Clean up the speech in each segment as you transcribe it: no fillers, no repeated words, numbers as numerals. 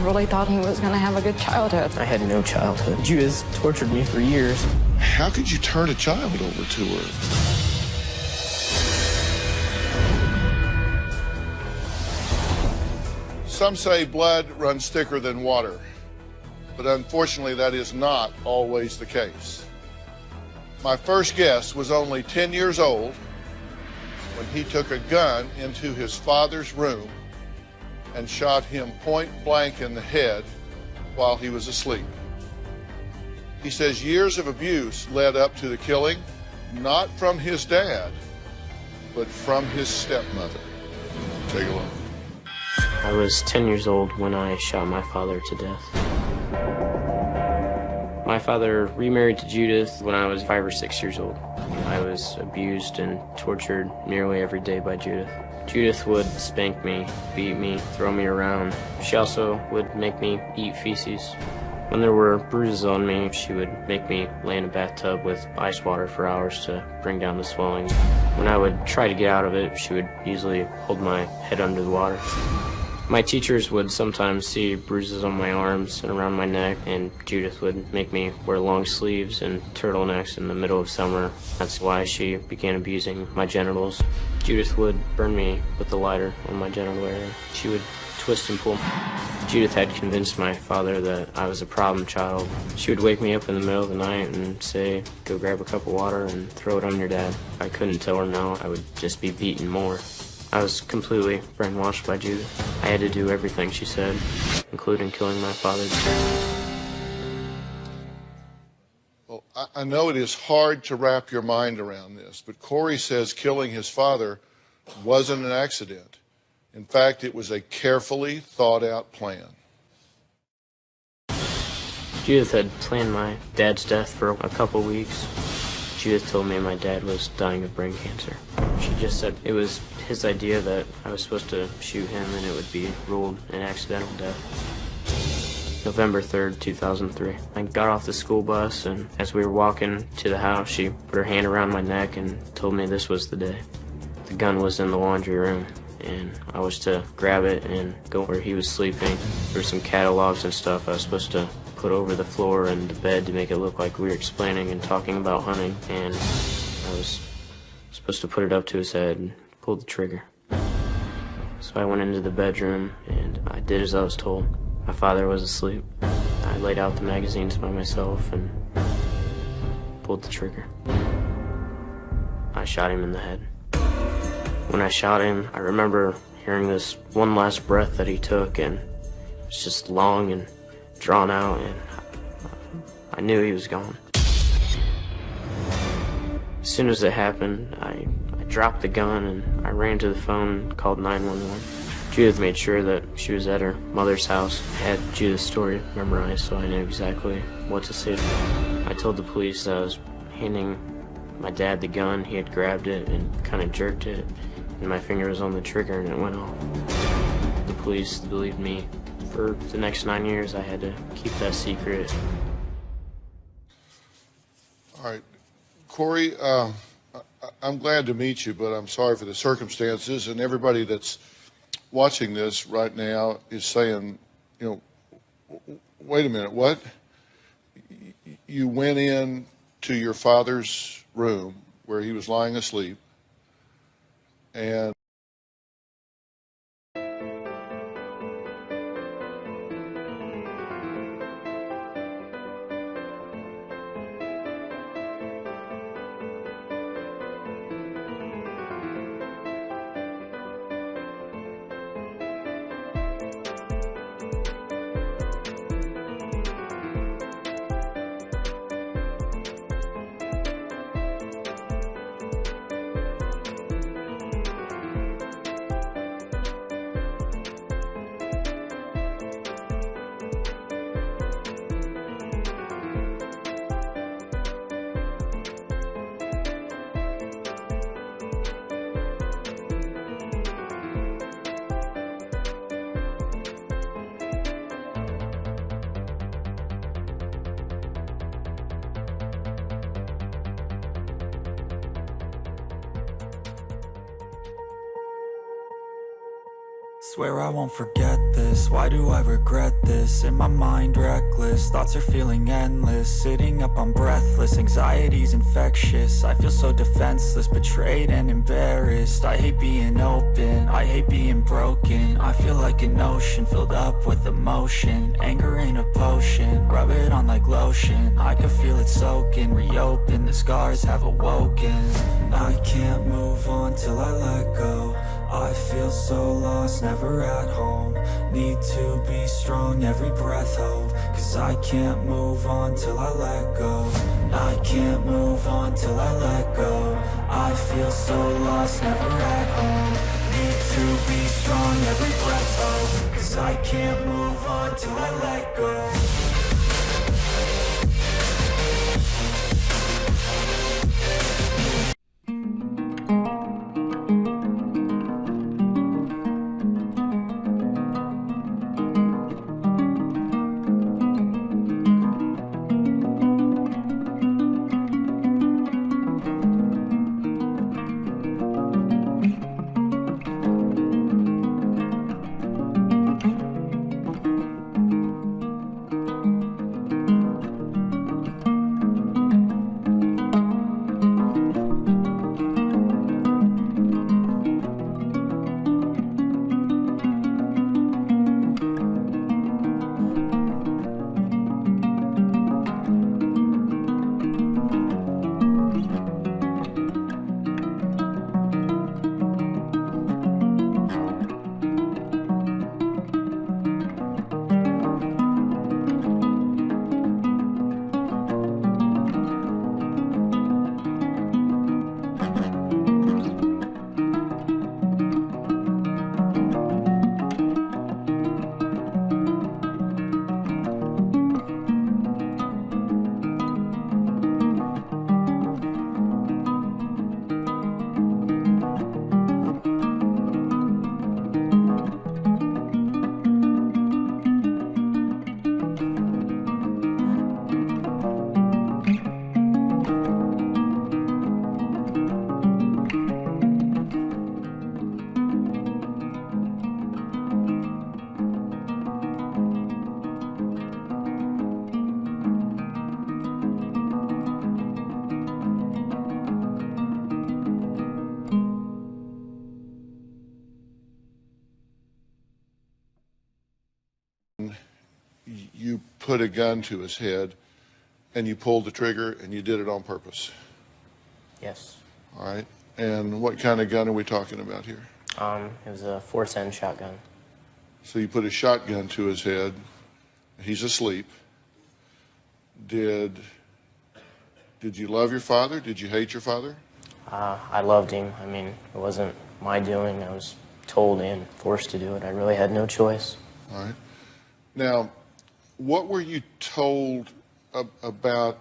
really thought he was going to have a good childhood. I had no childhood. Judith tortured me for years. How could you turn a child over to her? Some say blood runs thicker than water, but unfortunately that is not always the case. My first guest was only 10 years old when he took a gun into his father's room and shot him point blank in the head while he was asleep. He says years of abuse led up to the killing, not from his dad, but from his stepmother. Take a look. I was 10 years old when I shot my father to death. My father remarried to Judith when I was 5 or 6 years old. I was abused and tortured nearly every day by Judith. Judith would spank me, beat me, throw me around. She also would make me eat feces. When there were bruises on me, she would make me lay in a bathtub with ice water for hours to bring down the swelling. When I would try to get out of it, she would usually hold my head under the water. My teachers would sometimes see bruises on my arms and around my neck, and Judith would make me wear long sleeves and turtlenecks in the middle of summer. That's why she began abusing my genitals. Judith would burn me with a lighter on my genital area. She would twist and pull. Judith had convinced my father that I was a problem child. She would wake me up in the middle of the night and say, "Go grab a cup of water and throw it on your dad." I couldn't tell her no, I would just be beaten more. I was completely brainwashed by Judith. I had to do everything she said, including killing my father. Well, I know it is hard to wrap your mind around this, but Corey says killing his father wasn't an accident. In fact, it was a carefully thought out plan. Judith had planned my dad's death for a couple weeks. Judith told me my dad was dying of brain cancer. She just said it was his idea that I was supposed to shoot him and it would be ruled an accidental death. November 3rd, 2003. I got off the school bus, and as we were walking to the house, she put her hand around my neck and told me this was the day. The gun was in the laundry room, and I was to grab it and go where he was sleeping. There were some catalogs and stuff I was supposed to put over the floor and the bed to make it look like we were explaining and talking about hunting, and I was supposed to put it up to his head and pull the trigger. So I went into the bedroom and I did as I was told. My father was asleep. I laid out the magazines by myself and pulled the trigger. I shot him in the head. When I shot him, I remember hearing this one last breath that he took, and it was just long and drawn out, and I knew he was gone. As soon as it happened, I dropped the gun and I ran to the phone and called 911. Judith made sure that she was at her mother's house. I had Judith's story memorized, so I knew exactly what to say to her. I told the police that I was handing my dad the gun. He had grabbed it and kind of jerked it, and my finger was on the trigger and it went off. The police believed me. For the next 9 years, I had to keep that secret. All right. Corey, I'm glad to meet you, but I'm sorry for the circumstances, and everybody that's watching this right now is saying, you know, wait a minute, what? You went in to your father's room where he was lying asleep, and Swear I won't forget this, why do I regret this? In my mind reckless, thoughts are feeling endless. Sitting up I'm breathless, anxiety's infectious. I feel so defenseless, betrayed and embarrassed. I hate being open, I hate being broken. I feel like an ocean filled up with emotion. Anger ain't a potion, rub it on like lotion. I can feel it soaking, reopen, the scars have awoken. I can't move on till I let go. I feel so lost, never at home. Need to be strong, every breath hold. Cause I can't move on till I let go. I can't move on till I let go. I feel so lost, never at home. Need to be strong, every breath hold. Cause I can't move on till I let go. You put a gun to his head and you pulled the trigger and you did it on purpose. Yes. All right. And what kind of gun are we talking about here? It was a 410 shotgun. So you put a shotgun to his head. He's asleep. Did you love your father? Did you hate your father? I loved him. I mean, it wasn't my doing. I was told and forced to do it. I really had no choice. All right. Now, what were you told about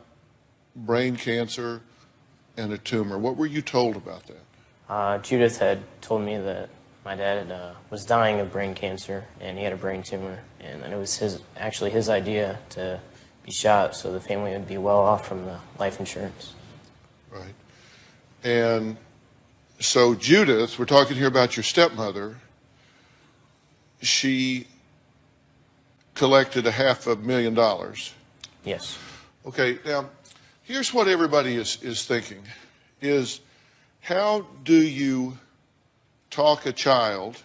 brain cancer and a tumor? What were you told about that? Judith had told me that my dad was dying of brain cancer and he had a brain tumor, and it was actually his idea to be shot so the family would be well off from the life insurance. Right. And so Judith, we're talking here about your stepmother, she collected $500,000. Yes. Okay, now here's what everybody is thinking, is how do you talk a child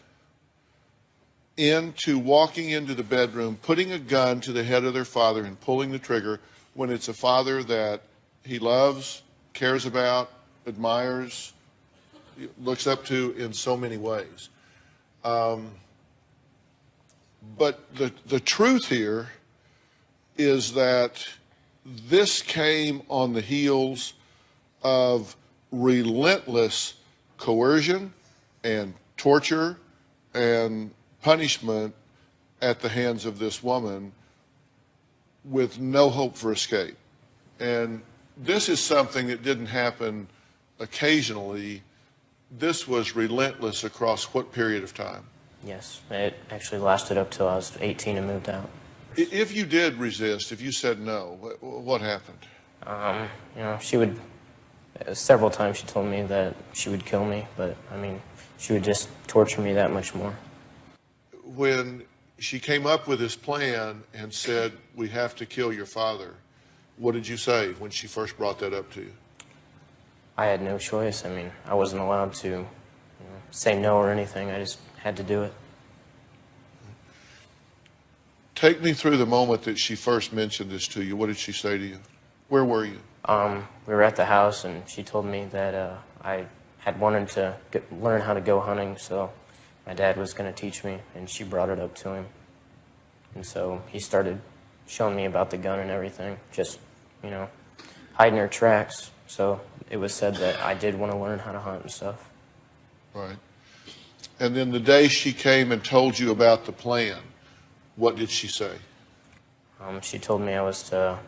into walking into the bedroom, putting a gun to the head of their father and pulling the trigger when it's a father that he loves, cares about, admires, looks up to in so many ways. But the truth here is that this came on the heels of relentless coercion and torture and punishment at the hands of this woman with no hope for escape. And this is something that didn't happen occasionally. This was relentless across what period of time? Yes, it actually lasted up till I was 18 and moved out. If you did resist, if you said no, what happened? You know, she would, several times she told me that she would kill me, but I mean, she would just torture me that much more. when she came up with this plan and said, we have to kill your father, what did you say when she first brought that up to you? I had no choice. I mean, I wasn't allowed to say no or anything. I just had to do it. Take me through the moment that she first mentioned this to you. What did she say to you? Where were you? We were at the house, and she told me that I had wanted to learn how to go hunting, so my dad was going to teach me, and she brought it up to him. And so he started showing me about the gun and everything, just, hiding her tracks. So it was said that I did want to learn how to hunt and stuff. Right. And then the day she came and told you about the plan, what did she say? She told me I was to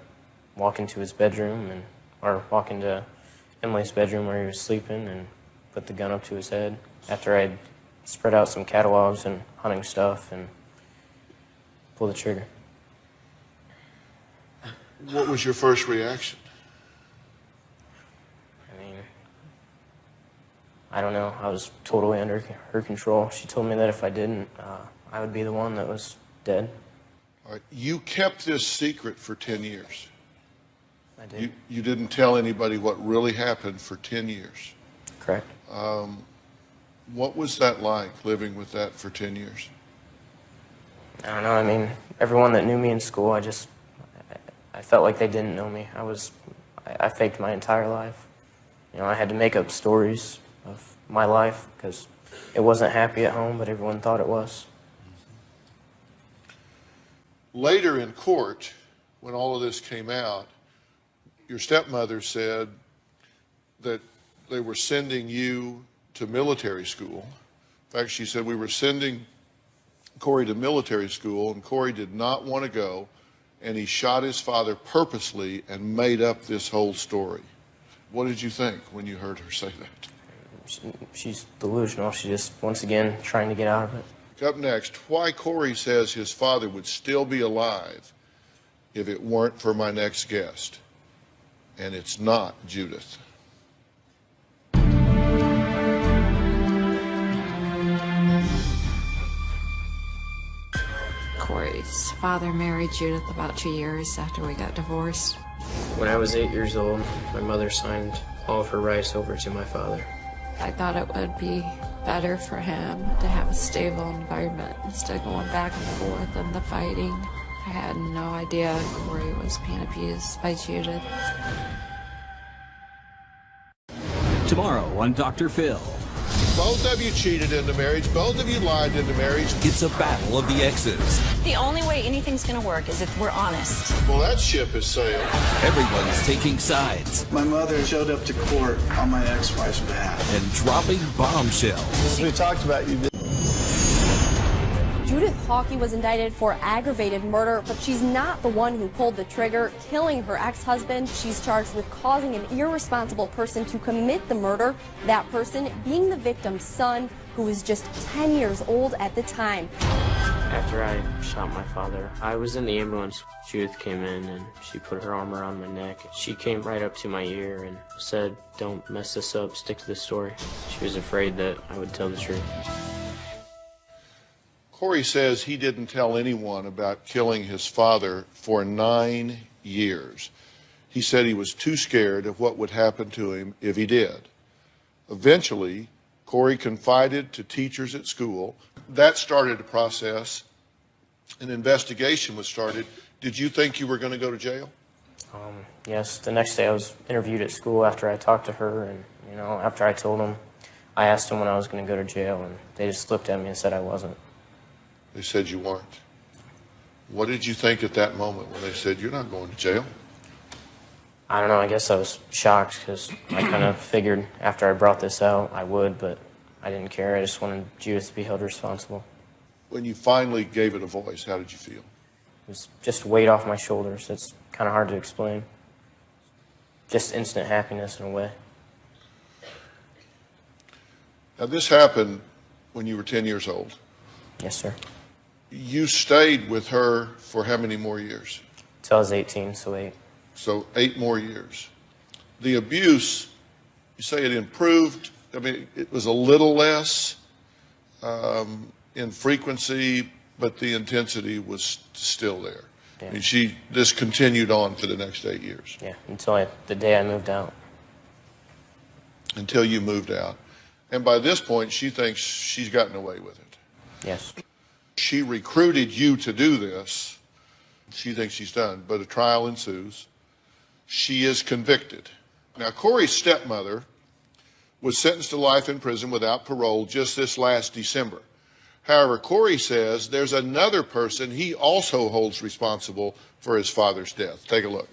walk into his bedroom, or walk into Emily's bedroom where he was sleeping, and put the gun up to his head after I'd spread out some catalogs and hunting stuff and pull the trigger. What was your first reaction? I don't know. I was totally under her control. She told me that if I didn't, I would be the one that was dead. All right. You kept this secret for 10 years. I did. You didn't tell anybody what really happened for 10 years. Correct. What was that like, living with that for 10 years? I don't know. I mean, everyone that knew me in school, I felt like they didn't know me. I faked my entire life. I had to make up stories of my life because it wasn't happy at home, but everyone thought it was. Later in court, when all of this came out, your stepmother said that they were sending you to military school. In fact, she said, we were sending Corey to military school, and Corey did not want to go, and he shot his father purposely and made up this whole story. What did you think when you heard her say that? She's delusional. She's just, once again, trying to get out of it. Up next, why Corey says his father would still be alive if it weren't for my next guest. And it's not Judith. Corey's father married Judith about 2 years after we got divorced. When I was 8 years old, my mother signed all of her rights over to my father. I thought it would be better for him to have a stable environment instead of going back and forth and the fighting. I had no idea Corey was being abused by Judith. Tomorrow on Dr. Phil. Both of you cheated into marriage. Both of you lied into marriage. It's a battle of the exes. The only way anything's going to work is if we're honest. Well, that ship has sailed. Everyone's taking sides. My mother showed up to court on my ex-wife's behalf. And dropping bombshells. We talked about you. Judith Hawkey was indicted for aggravated murder, but she's not the one who pulled the trigger, killing her ex-husband. She's charged with causing an irresponsible person to commit the murder, that person being the victim's son, who was just 10 years old at the time. After I shot my father, I was in the ambulance. Judith came in and she put her arm around my neck. She came right up to my ear and said, "Don't mess this up, stick to the story." She was afraid that I would tell the truth. Corey says he didn't tell anyone about killing his father for 9 years. He said he was too scared of what would happen to him if he did. Eventually, Corey confided to teachers at school. That started a process. An investigation was started. Did you think you were going to go to jail? Yes, the next day I was interviewed at school after I talked to her, and after I told them, I asked them when I was going to go to jail, and they just looked at me and said I wasn't. They said you weren't. What did you think at that moment when they said you're not going to jail? I don't know, I guess I was shocked because I kind of figured after I brought this out I would, but I didn't care. I just wanted Judith to be held responsible. When you finally gave it a voice, how did you feel? It was just weight off my shoulders. It's kind of hard to explain. Just instant happiness in a way. Now this happened when you were 10 years old. Yes, sir. You stayed with her for how many more years? Till I was 18, so 8. So 8 more years. The abuse, you say it improved. I mean, it was a little less. in frequency, but the intensity was still there. Yeah. I mean, this continued on for the next 8 years. Yeah, until the day I moved out. Until you moved out. And by this point, she thinks she's gotten away with it. Yes. She recruited you to do this. She thinks she's done, but a trial ensues. She is convicted. Now, Corey's stepmother was sentenced to life in prison without parole just this last December. However, Corey says there's another person he also holds responsible for his father's death. Take a look.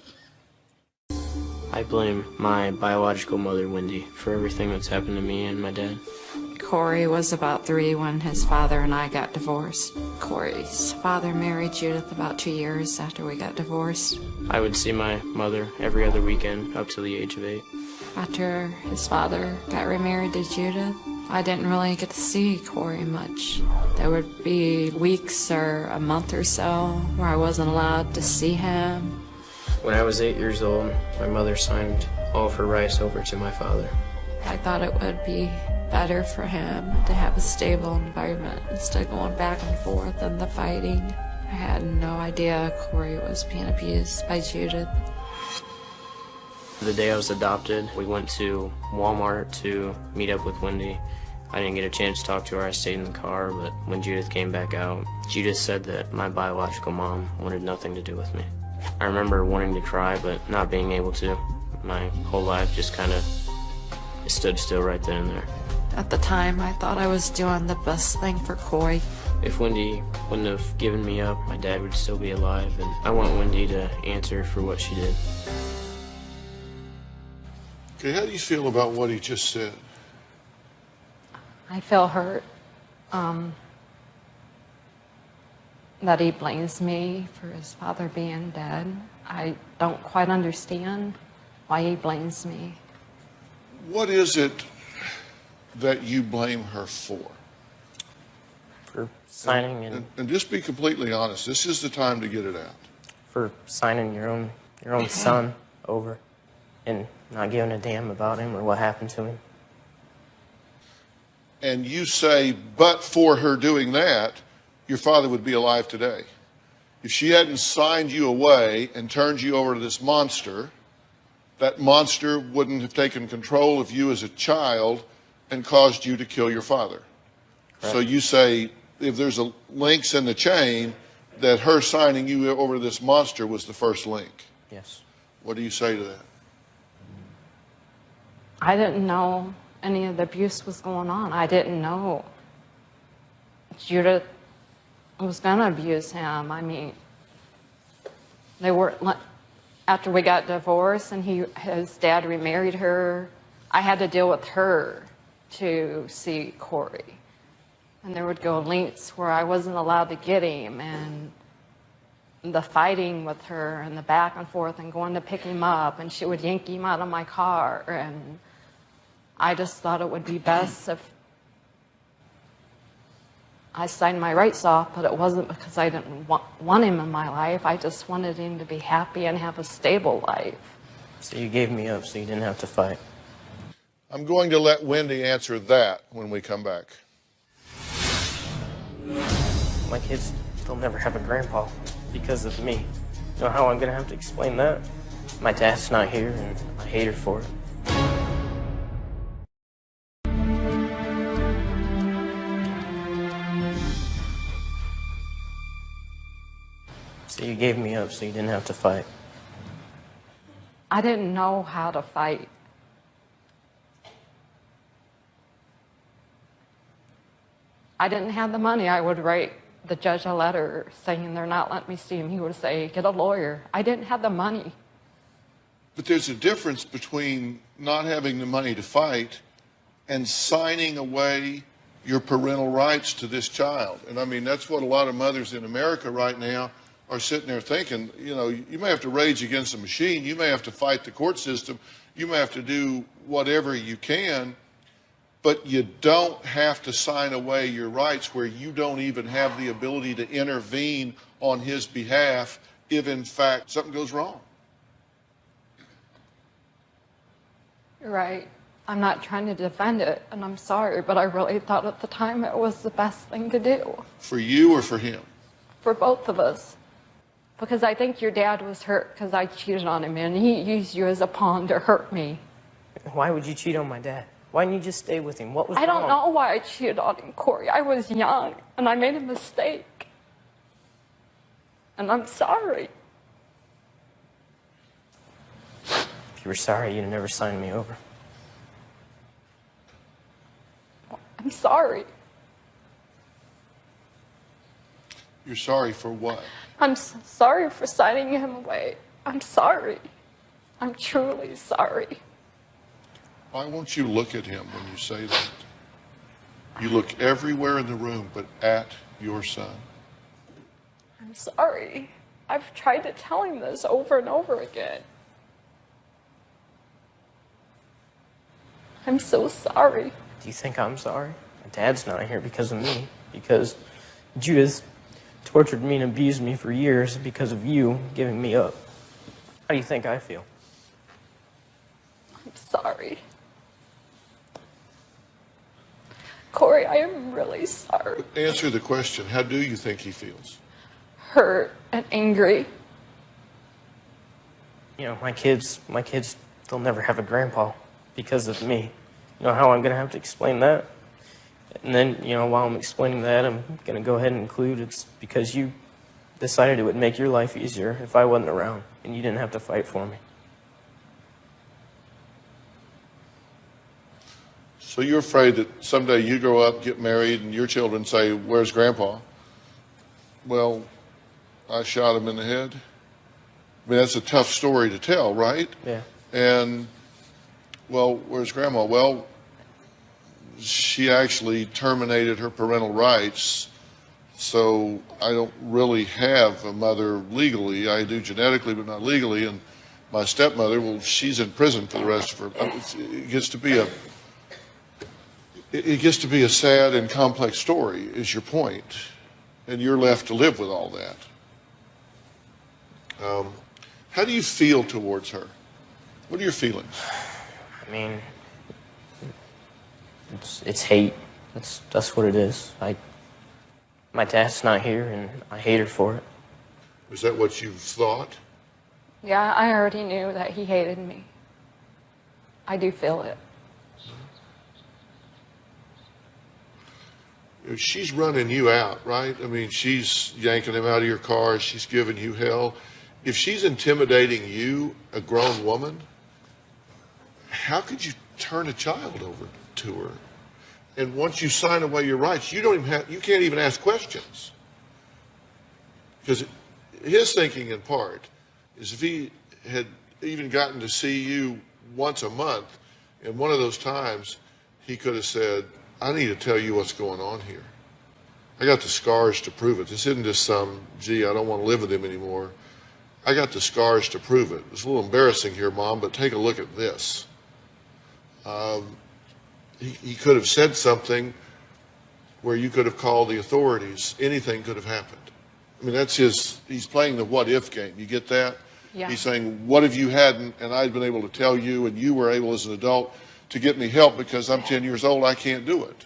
I blame my biological mother, Wendy, for everything that's happened to me and my dad. Corey was about 3 when his father and I got divorced. Corey's father married Judith about 2 years after we got divorced. I would see my mother every other weekend up to the age of 8. After his father got remarried to Judith, I didn't really get to see Corey much. There would be weeks or a month or so where I wasn't allowed to see him. When I was 8 years old, my mother signed all of her rights over to my father. I thought it would be better for him to have a stable environment instead of going back and forth and the fighting. I had no idea Corey was being abused by Judith. The day I was adopted, we went to Walmart to meet up with Wendy. I didn't get a chance to talk to her. I stayed in the car, but when Judith came back out, Judith said that my biological mom wanted nothing to do with me. I remember wanting to cry, but not being able to. My whole life just kind of stood still right then and there. At the time, I thought I was doing the best thing for Corey. If Wendy wouldn't have given me up, my dad would still be alive, and I want Wendy to answer for what she did. Okay, how do you feel about what he just said? I feel hurt that he blames me for his father being dead. I don't quite understand why he blames me. What is it that you blame her for? For signing and just be completely honest. This is the time to get it out. For signing your own son over and not giving a damn about him or what happened to him. And you say, but for her doing that, your father would be alive today. If she hadn't signed you away and turned you over to this monster, that monster wouldn't have taken control of you as a child and caused you to kill your father. Correct. So you say, if there's links in the chain, that her signing you over to this monster was the first link. Yes. What do you say to that? I didn't know any of the abuse was going on. I didn't know Judith was going to abuse him. I mean, they were, after we got divorced and his dad remarried her, I had to deal with her to see Corey. And there would go links where I wasn't allowed to get him, and the fighting with her and the back and forth and going to pick him up, and she would yank him out of my car. And I just thought it would be best if I signed my rights off, but it wasn't because I didn't want him in my life. I just wanted him to be happy and have a stable life. So you gave me up so you didn't have to fight. I'm going to let Wendy answer that when we come back. My kids, they'll never have a grandpa because of me. You know how I'm going to have to explain that? My dad's not here, and I hate her for it. So you gave me up so you didn't have to fight. I didn't know how to fight. I didn't have the money. I would write the judge a letter saying they're not letting me see him. He would say, get a lawyer. I didn't have the money. But there's a difference between not having the money to fight and signing away your parental rights to this child. And I mean, that's what a lot of mothers in America right now are sitting there thinking. You know, you may have to rage against the machine. You may have to fight the court system. You may have to do whatever you can. But you don't have to sign away your rights where you don't even have the ability to intervene on his behalf if, in fact, something goes wrong. Right. I'm not trying to defend it, and I'm sorry, but I really thought at the time it was the best thing to do. For you or for him? For both of us. Because I think your dad was hurt because I cheated on him, and he used you as a pawn to hurt me. Why would you cheat on my dad? Why didn't you just stay with him? What was I don't know why I cheated on him, Corey. I was young, and I made a mistake. And I'm sorry. If you were sorry, you'd never signed me over. I'm sorry. You're sorry for what? I'm sorry for signing him away. I'm sorry. I'm truly sorry. Why won't you look at him when you say that? You look everywhere in the room but at your son. I'm sorry. I've tried to tell him this over and over again. I'm so sorry. Do you think I'm sorry? My dad's not here because of me. Because Judith tortured me and abused me for years because of you giving me up. How do you think I feel? I'm sorry. Corey, I am really sorry. Answer the question. How do you think he feels? Hurt and angry. You know, my kids, they'll never have a grandpa because of me. You know how I'm going to have to explain that? And then, you know, while I'm explaining that, I'm going to go ahead and include it's because you decided it would make your life easier if I wasn't around and you didn't have to fight for me. So you're afraid that someday you grow up, get married, and your children say, "Where's Grandpa?" Well, I shot him in the head. I mean, that's a tough story to tell, right? Yeah. And, well, where's Grandma? Well, she actually terminated her parental rights, so I don't really have a mother legally. I do genetically, but not legally. And my stepmother, well, she's in prison for the rest of her. It gets to be a sad and complex story, is your point, and you're left to live with all that. How do you feel towards her? What are your feelings? I mean, it's hate. That's what it is. My dad's not here, and I hate her for it. Is that what you thought? Yeah, I already knew that he hated me. I do feel it. She's running you out, right? I mean, she's yanking him out of your car. She's giving you hell. If she's intimidating you, a grown woman, how could you turn a child over to her? And once you sign away your rights, you can't even ask questions. Because his thinking in part is if he had even gotten to see you once a month, and one of those times he could have said, "I need to tell you what's going on here. I got the scars to prove it. This isn't just some, gee, I don't want to live with him anymore. I got the scars to prove it. It's a little embarrassing here, Mom, but take a look at this." He could have said something where you could have called the authorities. Anything could have happened. I mean, he's playing the what-if game. You get that? Yeah. He's saying, what if you hadn't, and I'd been able to tell you, and you were able as an adult to get me help because I'm 10 years old, I can't do it.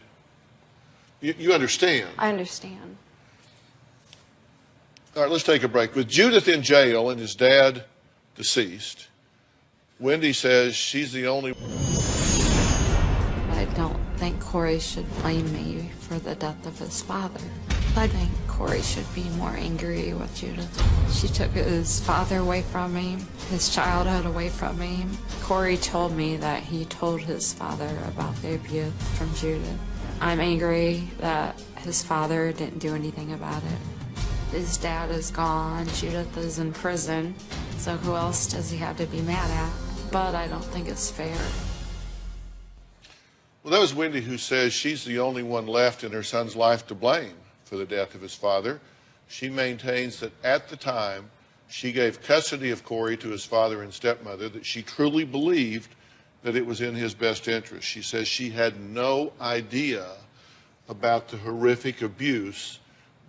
You understand? I understand. All right, let's take a break. With Judith in jail and his dad deceased, Wendy says she's the only... I don't think Corey should blame me for the death of his father. I think Corey should be more angry with Judith. She took his father away from him, his childhood away from him. Corey told me that he told his father about the abuse from Judith. I'm angry that his father didn't do anything about it. His dad is gone, Judith is in prison, so who else does he have to be mad at? But I don't think it's fair. Well, that was Wendy, who says she's the only one left in her son's life to blame for the death of his father. She maintains that at the time she gave custody of Corey to his father and stepmother, that she truly believed that it was in his best interest. She says she had no idea about the horrific abuse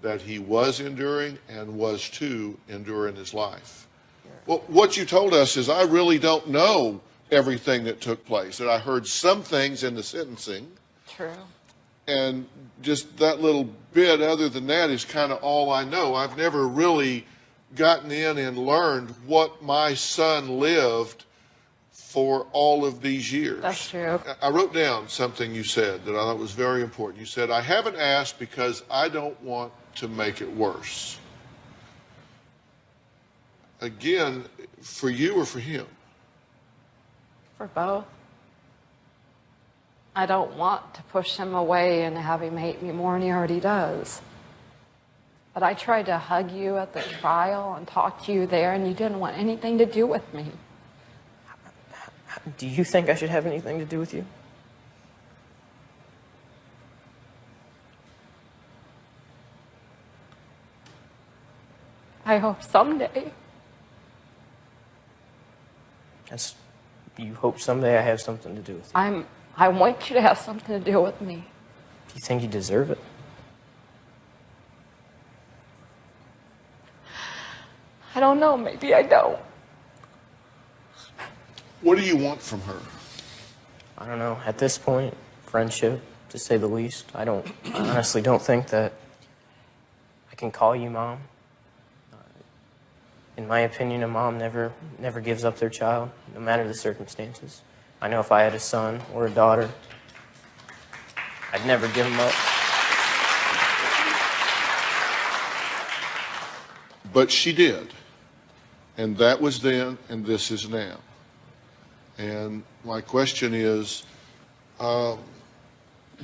that he was enduring and was to endure in his life. Well, what you told us is, I really don't know everything that took place. And I heard some things in the sentencing. True. And just that little bit, other than that, is kind of all I know. I've never really gotten in and learned what my son lived for all of these years. That's true. I wrote down something you said that I thought was very important. You said, I haven't asked because I don't want to make it worse. Again, for you or for him? For both. I don't want to push him away and have him hate me more than he already does. But I tried to hug you at the trial and talk to you there, and you didn't want anything to do with me. Do you think I should have anything to do with you? I hope someday. You hope someday I have something to do with you? I want you to have something to do with me. Do you think you deserve it? I don't know, maybe I don't. What do you want from her? I don't know. At this point, friendship, to say the least. I honestly don't think that I can call you Mom. In my opinion, a mom never gives up their child, no matter the circumstances. I know if I had a son or a daughter, I'd never give them up. But she did. And that was then, and this is now. And my question is, do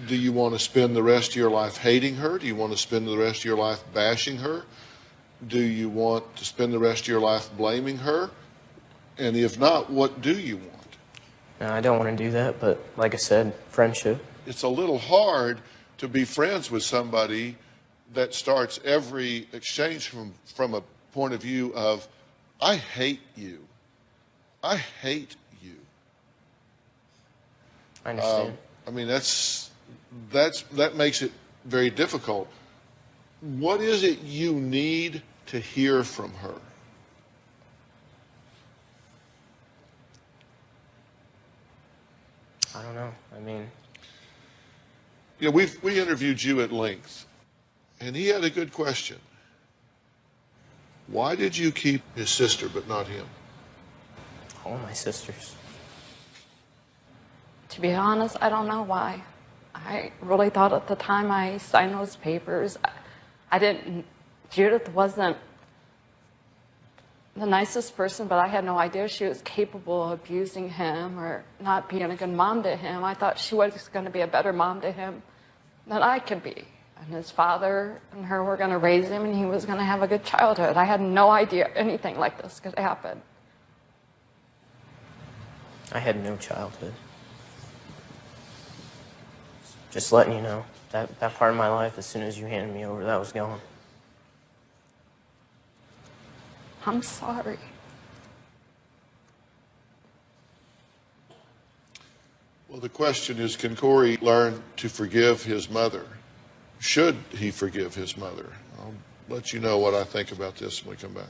you want to spend the rest of your life hating her? Do you want to spend the rest of your life bashing her? Do you want to spend the rest of your life blaming her? And if not, what do you want? No, I don't want to do that, but like I said, friendship. It's a little hard to be friends with somebody that starts every exchange from a point of view of, I hate you. I hate you. I understand. I mean, that makes it very difficult. What is it you need to hear from her? I don't know. I mean, You know, we interviewed you at length, and he had a good question. Why did you keep his sister but not him? all my sisters. To be honest, I don't know why. I really thought at the time I signed those papers, Judith wasn't the nicest person, but I had no idea she was capable of abusing him or not being a good mom to him. I thought she was going to be a better mom to him than I could be. And his father and her were going to raise him, and he was going to have a good childhood. I had no idea anything like this could happen. I had no childhood. Just letting you know, that part of my life, as soon as you handed me over, that was gone. I'm sorry. Well, the question is, can Corey learn to forgive his mother? Should he forgive his mother? I'll let you know what I think about this when we come back.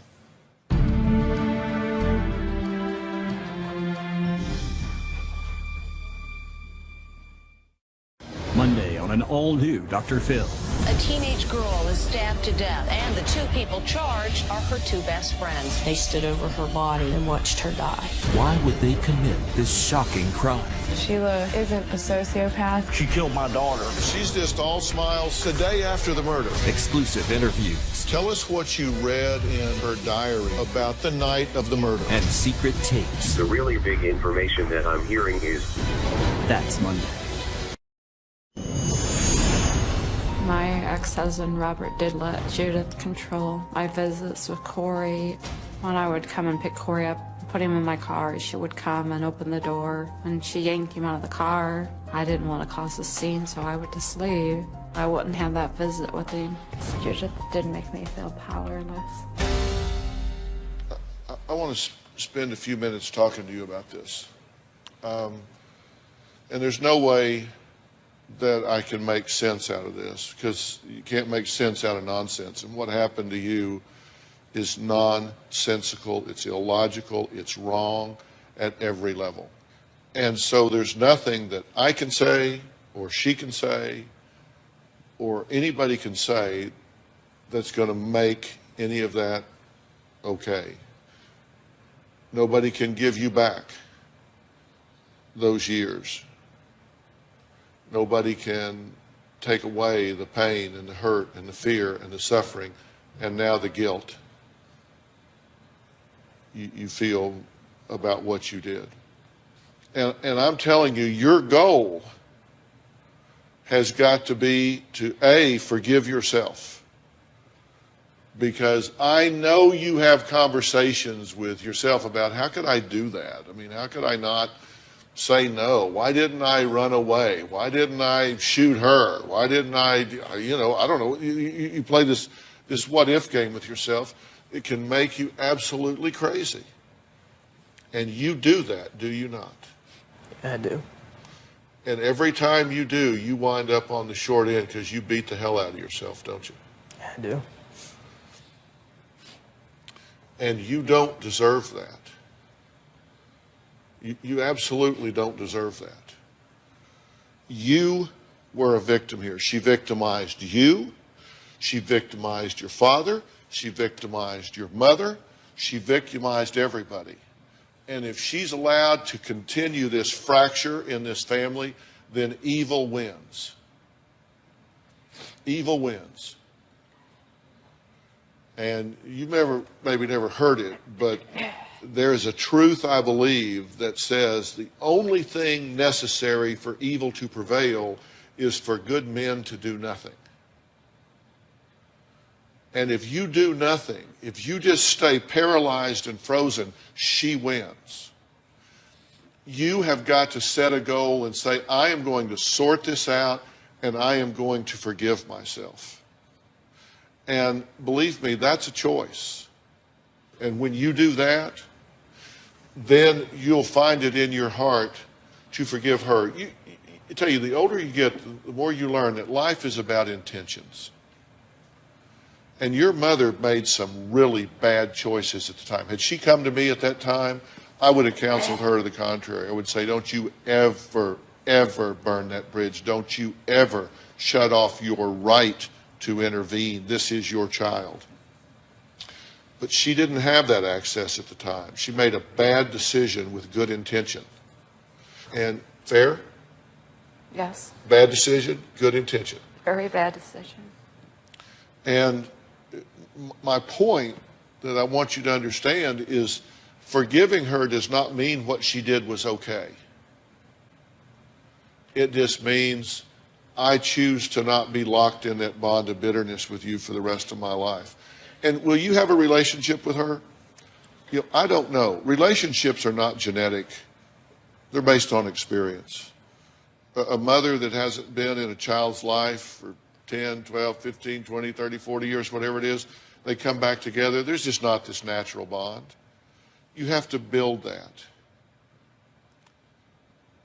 Monday on an all-new Dr. Phil. A teenage girl is stabbed to death, and the two people charged are her two best friends. They stood over her body and watched her die. Why would they commit this shocking crime? Sheila isn't a sociopath. She killed my daughter. She's just all smiles the day after the murder. Exclusive interviews. Tell us what you read in her diary about the night of the murder. And secret tapes. The really big information that I'm hearing is... That's Monday. My ex-husband, Robert, did let Judith control my visits with Corey. When I would come and pick Corey up, put him in my car, she would come and open the door. When she yanked him out of the car, I didn't want to cause a scene, so I would just leave. I wouldn't have that visit with him. Judith did make me feel powerless. I want to spend a few minutes talking to you about this. And there's no way that I can make sense out of this, because you can't make sense out of nonsense. And what happened to you is nonsensical, it's illogical, it's wrong at every level. And so there's nothing that I can say or she can say or anybody can say that's going to make any of that okay. Nobody can give you back those years. Nobody can take away the pain and the hurt and the fear and the suffering and now the guilt you feel about what you did. And I'm telling you, your goal has got to be to, A, forgive yourself. Because I know you have conversations with yourself about, how could I do that? I mean, how could I not say no? Why didn't I run away? Why didn't I shoot her? Why didn't I, you know, I don't know. You play this what-if game with yourself. It can make you absolutely crazy. And you do that, do you not? Yeah, I do. And every time you do, you wind up on the short end because you beat the hell out of yourself, don't you? Yeah, I do. And you don't deserve that. You absolutely don't deserve that. You were a victim here. She victimized you. She victimized your father. She victimized your mother. She victimized everybody. And if she's allowed to continue this fracture in this family, then evil wins. Evil wins. And you've maybe never heard it, but there's a truth, I believe, that says the only thing necessary for evil to prevail is for good men to do nothing. And if you do nothing, if you just stay paralyzed and frozen, she wins. You have got to set a goal and say, I am going to sort this out and I am going to forgive myself. And believe me, that's a choice. And when you do that, then you'll find it in your heart to forgive her. I tell you, the older you get, the more you learn that life is about intentions. And your mother made some really bad choices at the time. Had she come to me at that time, I would have counseled her to the contrary. I would say, don't you ever, ever burn that bridge. Don't you ever shut off your right to intervene. This is your child. But she didn't have that access at the time. She made a bad decision with good intention. And fair? Yes. Bad decision, good intention. Very bad decision. And my point that I want you to understand is forgiving her does not mean what she did was okay. It just means I choose to not be locked in that bond of bitterness with you for the rest of my life. And will you have a relationship with her? You know, I don't know. Relationships are not genetic. They're based on experience. A mother that hasn't been in a child's life for 10, 12, 15, 20, 30, 40 years, whatever it is, they come back together. There's just not this natural bond. You have to build that.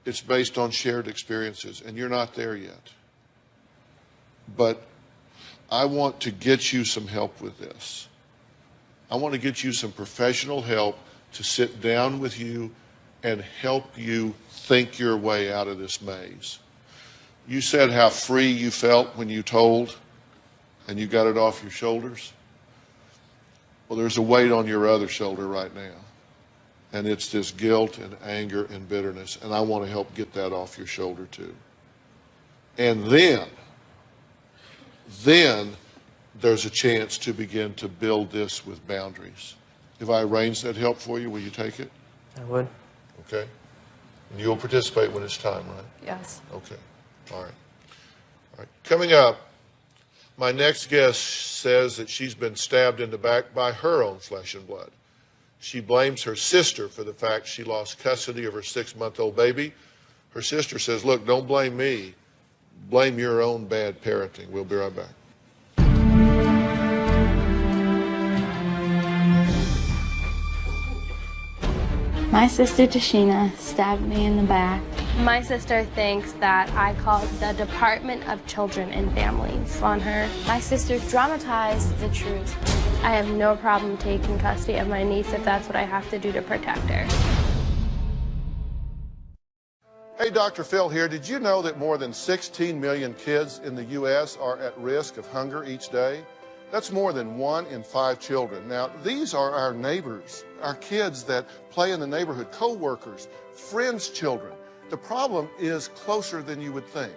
It's based on shared experiences, and you're not there yet. But I want to get you some help with this. I want to get you some professional help to sit down with you and help you think your way out of this maze. You said how free you felt when you told and you got it off your shoulders. Well, there's a weight on your other shoulder right now. And it's this guilt and anger and bitterness. And I want to help get that off your shoulder too. And then there's a chance to begin to build this with boundaries. If I arrange that help for you, will you take it? I would. Okay. And you'll participate when it's time, right? Yes. Okay. All right. All right. Coming up, my next guest says that she's been stabbed in the back by her own flesh and blood. She blames her sister for the fact she lost custody of her 6-month-old baby. Her sister says, look, don't blame me. Blame your own bad parenting. We'll be right back. My sister Tashina stabbed me in the back. My sister thinks that I called the Department of Children and Families on her. My sister dramatized the truth. I have no problem taking custody of my niece if that's what I have to do to protect her. Hey, Dr. Phil here. Did you know that more than 16 million kids in the U.S. are at risk of hunger each day? That's more than 1 in 5 children. Now, these are our neighbors, our kids that play in the neighborhood, co-workers, friends' children. The problem is closer than you would think,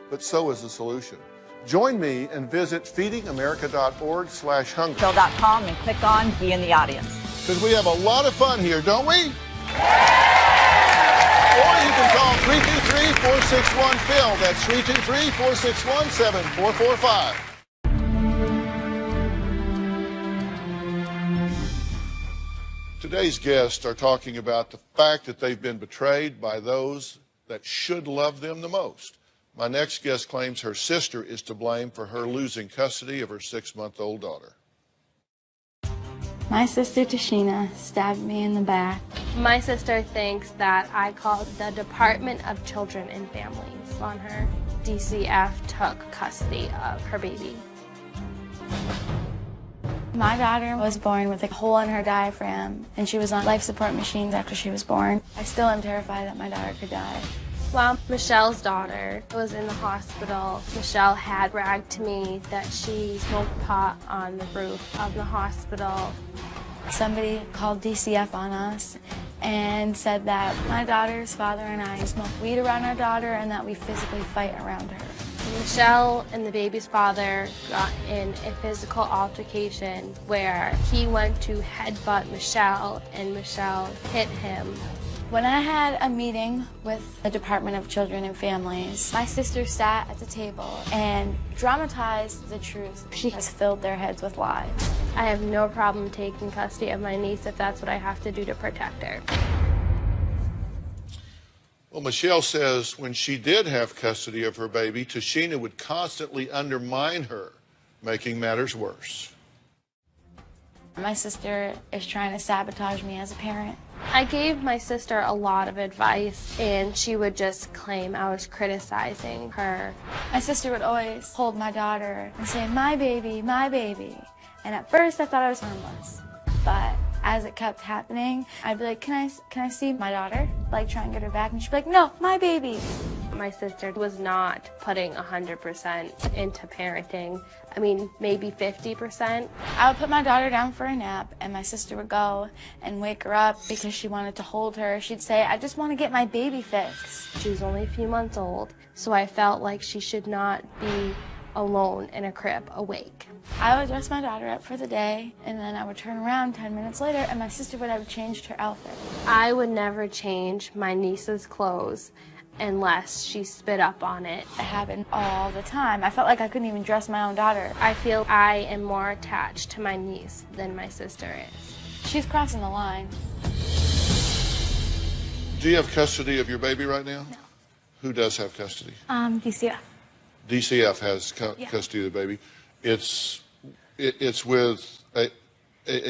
but so is the solution. Join me and visit feedingamerica.org/hunger. Phil.com and click on Be in the Audience. Because we have a lot of fun here, don't we? Or you can call 323-461-PHIL. That's 323-461-7445. Today's guests are talking about the fact that they've been betrayed by those that should love them the most. My next guest claims her sister is to blame for her losing custody of her 6-month-old daughter. My sister Tashina stabbed me in the back. My sister thinks that I called the Department of Children and Families on her. DCF took custody of her baby. My daughter was born with a hole in her diaphragm, and she was on life support machines after she was born. I still am terrified that my daughter could die. While Michelle's daughter was in the hospital, Michelle had bragged to me that she smoked pot on the roof of the hospital. Somebody called DCF on us and said that my daughter's father and I smoke weed around our daughter and that we physically fight around her. Michelle and the baby's father got in a physical altercation where he went to headbutt Michelle and Michelle hit him. When I had a meeting with the Department of Children and Families, my sister sat at the table and dramatized the truth. She has filled their heads with lies. I have no problem taking custody of my niece if that's what I have to do to protect her. Well, Michelle says when she did have custody of her baby, Tashina would constantly undermine her, making matters worse. My sister is trying to sabotage me as a parent. I gave my sister a lot of advice, and she would just claim I was criticizing her. My sister would always hold my daughter and say, "My baby, my baby." And at first I thought I was harmless, but as it kept happening, I'd be like, can I see my daughter? Like, try and get her back, and she'd be like, "No, my baby." My sister was not putting 100% into parenting. I mean, maybe 50%. I would put my daughter down for a nap, and my sister would go and wake her up because she wanted to hold her. She'd say, "I just want to get my baby fixed." She was only a few months old, so I felt like she should not be alone in a crib, awake. I would dress my daughter up for the day, and then I would turn around 10 minutes later, and my sister would have changed her outfit. I would never change my niece's clothes unless she spit up on it. It happened all the time. I felt like I couldn't even dress my own daughter. I feel I am more attached to my niece than my sister is. She's crossing the line. Do you have custody of your baby right now? No. Who does have custody? DCF. DCF has custody of the baby. It's with a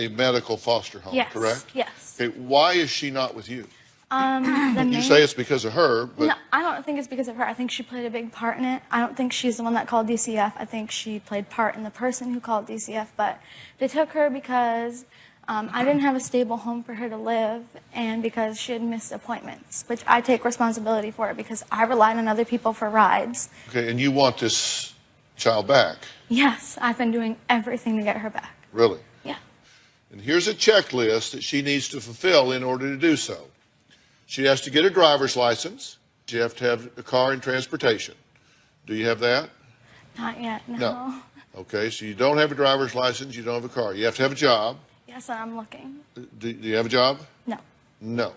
medical foster home, Yes. correct? Yes. Okay, why is she not with you? You say it's because of her, but... No, I don't think it's because of her. I think she played a big part in it. I don't think she's the one that called DCF. I think she played part in the person who called DCF, but they took her because I didn't have a stable home for her to live and because she had missed appointments, which I take responsibility for it because I relied on other people for rides. Okay, and you want this child back? Yes, I've been doing everything to get her back. Really? Yeah. And here's a checklist that she needs to fulfill in order to do so. She has to get a driver's license. She has to have a car and transportation. Do you have that? Not yet, no. No. Okay, so you don't have a driver's license, you don't have a car. You have to have a job. Yes, I'm looking. Do you have a job? No. No.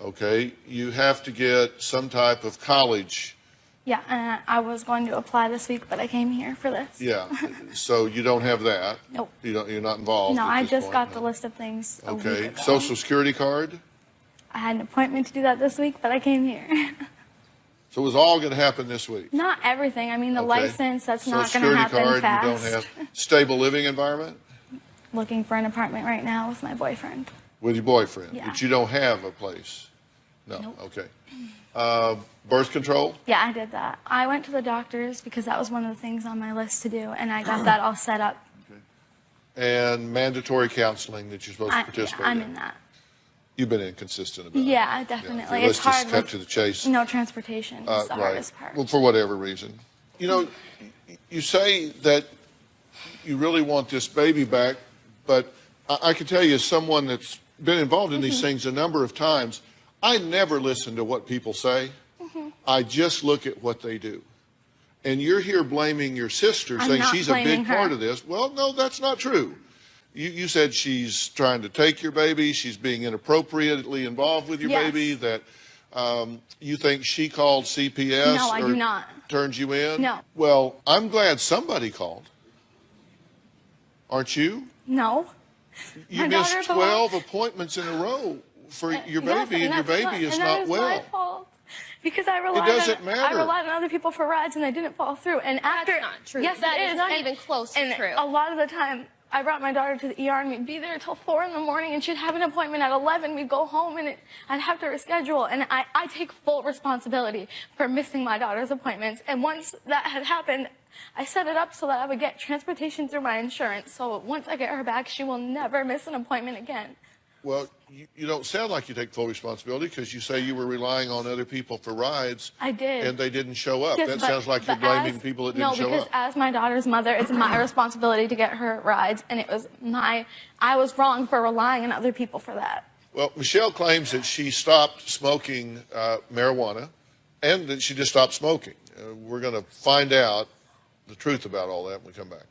Okay, you have to get some type of college. Yeah, and I was going to apply this week, but I came here for this. Yeah, so you don't have that. Nope. You're not involved. No, I just got no. the list of things a week Okay, ago. Social Security card? I had an appointment to do that this week, but I came here. So it was all going to happen this week? Not everything. I mean, the Okay. license, that's Social not going to happen Security card, fast. you don't have stable living environment? Looking for an apartment right now with my boyfriend. With your boyfriend? Yeah. But you don't have a place? No? Nope. Okay. Birth control? Yeah, I did that. I went to the doctors because that was one of the things on my list to do, and I got that all set up. And mandatory counseling that you're supposed to participate I'm in? in that. You've been inconsistent about it. Yeah, definitely. Okay, It's hard. let's just cut to the chase. No transportation is the Right. hardest part. Well, for whatever reason. You know, you say that you really want this baby back, but I can tell you, as someone that's been involved in these things a number of times, I never listen to what people say. I just look at what they do. And you're here blaming your sister, saying she's a big part of this. Well, no, that's not true. You said she's trying to take your baby, she's being inappropriately involved with your baby, that you think she called CPS No, I or do not. turned you in? No. Well, I'm glad somebody called. Aren't you? No. You My missed daughter 12 appointments in a row for your Yes, baby, and your baby is not that well. is my fault. Because I relied doesn't on, matter. I relied on other people for rides and I didn't follow through. And after, That's not true. Yes, That it is is not And- even close to and true. A lot of the time, I brought my daughter to the ER and we'd be there till 4 in the morning and she'd have an appointment at 11. We'd go home and I'd have to reschedule. And I take full responsibility for missing my daughter's appointments. And once that had happened, I set it up so that I would get transportation through my insurance. So once I get her back, she will never miss an appointment again. Well, you don't sound like you take full responsibility because you say you were relying on other people for rides. I did. And they didn't show up. Yes, That but- sounds like you're but blaming as- people that didn't show No, because up. as my daughter's mother, it's my responsibility to get her rides, and I was wrong for relying on other people for that. Well, Michelle claims that she stopped smoking marijuana and that she just stopped smoking. We're going to find out the truth about all that when we come back.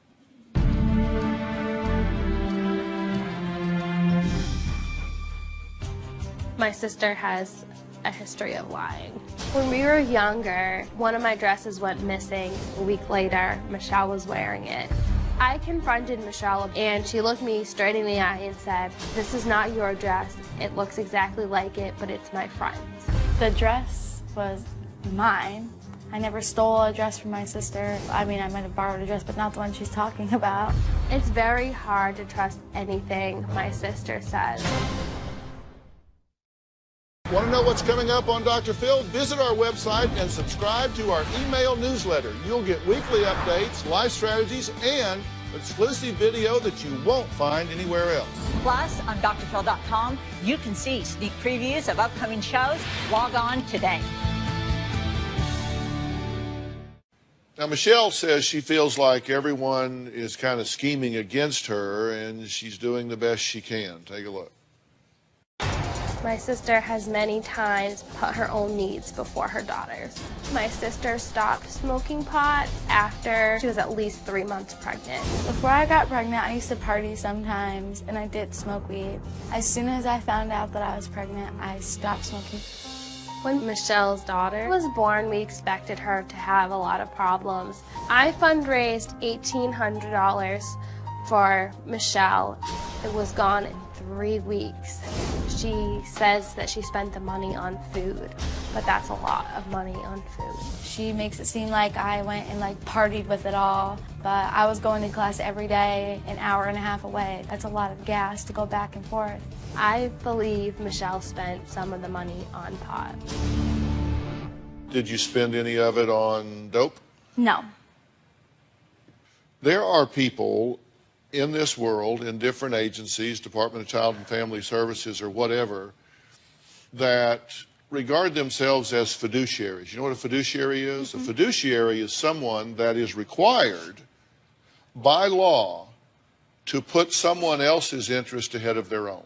My sister has a history of lying. When we were younger, one of my dresses went missing. A week later, Michelle was wearing it. I confronted Michelle and she looked me straight in the eye and said, "This is not your dress. It looks exactly like it, but it's my friend's." The dress was mine. I never stole a dress from my sister. I mean, I might have borrowed a dress, but not the one she's talking about. It's very hard to trust anything my sister says. Want to know what's coming up on Dr. Phil? Visit our website and subscribe to our email newsletter. You'll get weekly updates, life strategies, and exclusive video that you won't find anywhere else. Plus, on drphil.com, you can see sneak previews of upcoming shows. Log on today. Now, Michelle says she feels like everyone is kind of scheming against her and she's doing the best she can. Take a look. My sister has many times put her own needs before her daughter's. My sister stopped smoking pot after she was at least 3 months pregnant. Before I got pregnant, I used to party sometimes, and I did smoke weed. As soon as I found out that I was pregnant, I stopped smoking. When Michelle's daughter was born, we expected her to have a lot of problems. I fundraised $1,800 for Michelle. It was gone in 3 weeks. She says that she spent the money on food, but that's a lot of money on food. She makes it seem like I went and partied with it all, but I was going to class every day, an hour and a half away. That's a lot of gas to go back and forth. I believe Michelle spent some of the money on pot. Did you spend any of it on dope? No. There are people in this world, in different agencies, Department of Child and Family Services or whatever, that regard themselves as fiduciaries. You know what a fiduciary is? A fiduciary is someone that is required by law to put someone else's interest ahead of their own.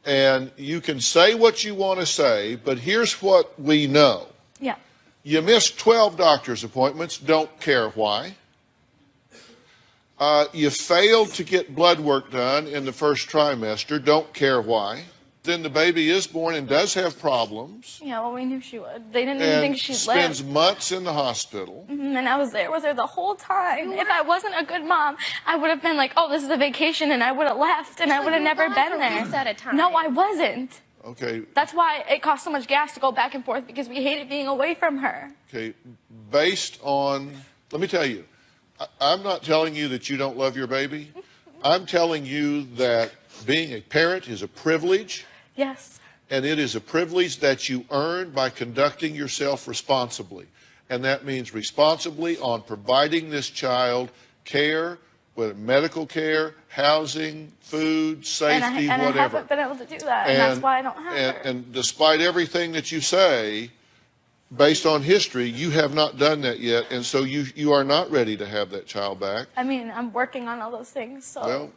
And you can say what you want to say, but here's what we know. Yeah. You missed 12 doctor's appointments, don't care why. You failed to get blood work done in the first trimester, don't care why. Then the baby is born and does have problems. Yeah, well, we knew she would. They didn't even think she'd live. Spends months in the hospital. And I was there the whole time. If I wasn't a good mom, I would have been like, oh, this is a vacation, and I would have left, and I would have never been there. Weeks at a time. No, I wasn't. Okay. That's why it cost so much gas to go back and forth, because we hated being away from her. Okay, based on, let me tell you, I'm not telling you that you don't love your baby. I'm telling you that being a parent is a privilege. Yes. And it is a privilege that you earn by conducting yourself responsibly. And that means responsibly on providing this child care, with medical care, housing, food, safety, and whatever. I haven't been able to do that, and that's why I don't have her. And despite everything that you say, based on history, you have not done that yet, and so you are not ready to have that child back. I mean, I'm working on all those things, so. Well,